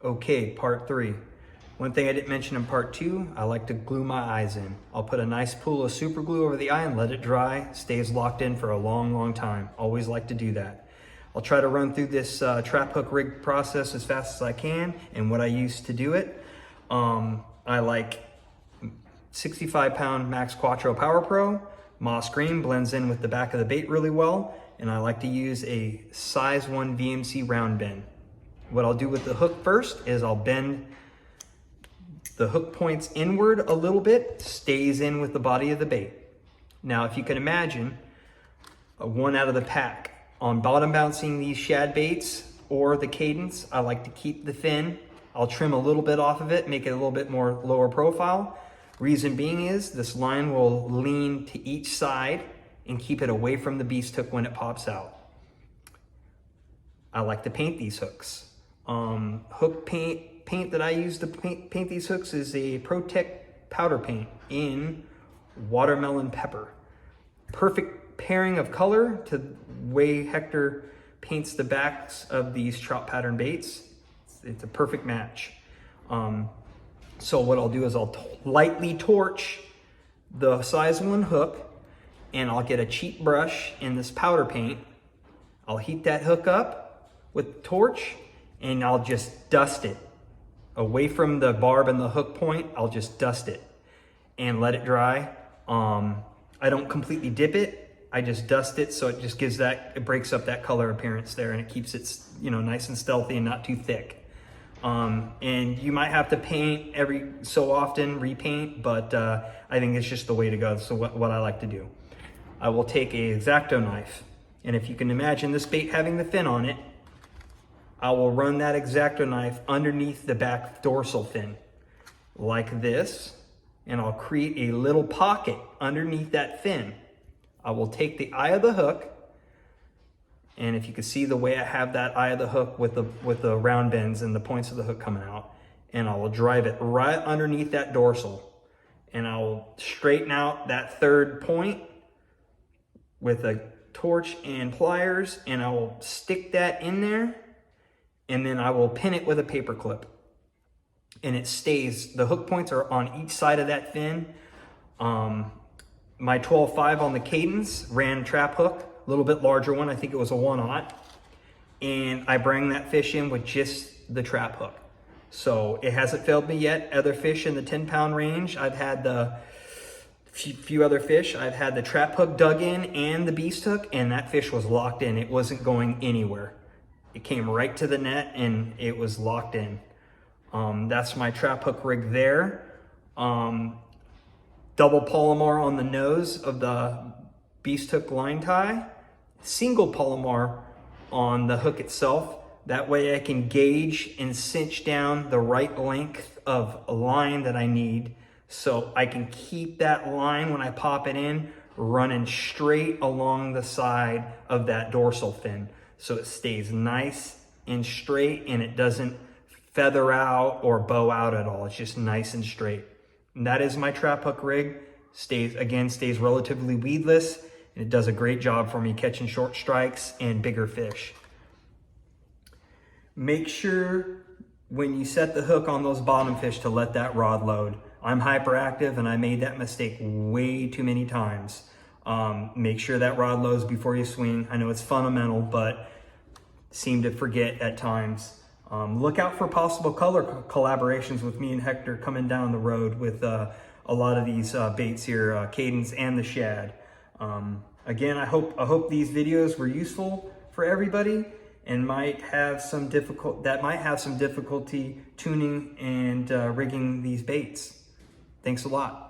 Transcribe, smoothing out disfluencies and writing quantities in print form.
Okay, part 3. One thing I didn't mention in part 2, I like to glue my eyes in. I'll put a nice pool of super glue over the eye and let it dry. Stays locked in for a long time. Always like to do that. I'll try to run through this trap hook rig process as fast as I can and what I use to do it. I like 65-pound Max Quattro Power Pro. Moss green blends in with the back of the bait really well. And I like to use a size 1 VMC round bend. What I'll do with the hook first is I'll bend the hook points inward a little bit, stays in with the body of the bait. Now, if you can imagine, one out of the pack. On bottom bouncing these shad baits or the Cadence, I like to keep the fin. I'll trim a little bit off of it, make it a little bit more lower profile. Reason being is this line will lean to each side and keep it away from the beast hook when it pops out. I like to paint these hooks. Hook paint that I use to paint these hooks is a Protect powder paint in watermelon pepper. Perfect pairing of color to the way Hector paints the backs of these trout pattern baits. It's a perfect match. So what I'll do is I'll lightly torch the size 1 hook, and I'll get a cheap brush in this powder paint. I'll heat that hook up with the torch, and I'll just dust it. Away from the barb and the hook point, I'll just dust it and let it dry. I don't completely dip it. I just dust it so it just gives that, it breaks up that color appearance there, and it keeps it, nice and stealthy and not too thick. And you might have to paint every so often, repaint, but I think it's just the way to go. So what I like to do, I will take a X-Acto knife, and if you can imagine this bait having the fin on it, I will run that X-Acto knife underneath the back dorsal fin like this, and I'll create a little pocket underneath that fin. I will take the eye of the hook, and if you can see the way I have that eye of the hook with the round bends and the points of the hook coming out, and I will drive it right underneath that dorsal, and I will straighten out that third point with a torch and pliers, and I will stick that in there, and then I will pin it with a paper clip, and it stays. The hook points are on each side of that fin. My 12.5 on the Cadence ran trap hook, a little bit larger one. I think it was a 1/0, and I bring that fish in with just the trap hook. So it hasn't failed me yet. Other fish in the 10-pound range, I've had the few other fish, I've had the trap hook dug in and the beast hook, and that fish was locked in. It wasn't going anywhere. It came right to the net and it was locked in. That's my trap hook rig there. Double Palomar on the nose of the beast hook line tie. Single Palomar on the hook itself. That way I can gauge and cinch down the right length of a line that I need, so I can keep that line when I pop it in running straight along the side of that dorsal fin, so it stays nice and straight and it doesn't feather out or bow out at all. It's just nice and straight. And that is my trap hook rig. Stays relatively weedless, and it does a great job for me catching short strikes and bigger fish. Make sure when you set the hook on those bottom fish to let that rod load. I'm hyperactive and I made that mistake way too many times. Make sure that rod loads before you swing. I know it's fundamental, but seem to forget at times. Look out for possible color collaborations with me and Hector coming down the road with a lot of these baits here, Cadence and the shad. Again, I hope these videos were useful for everybody and might have some difficulty tuning and rigging these baits. Thanks a lot.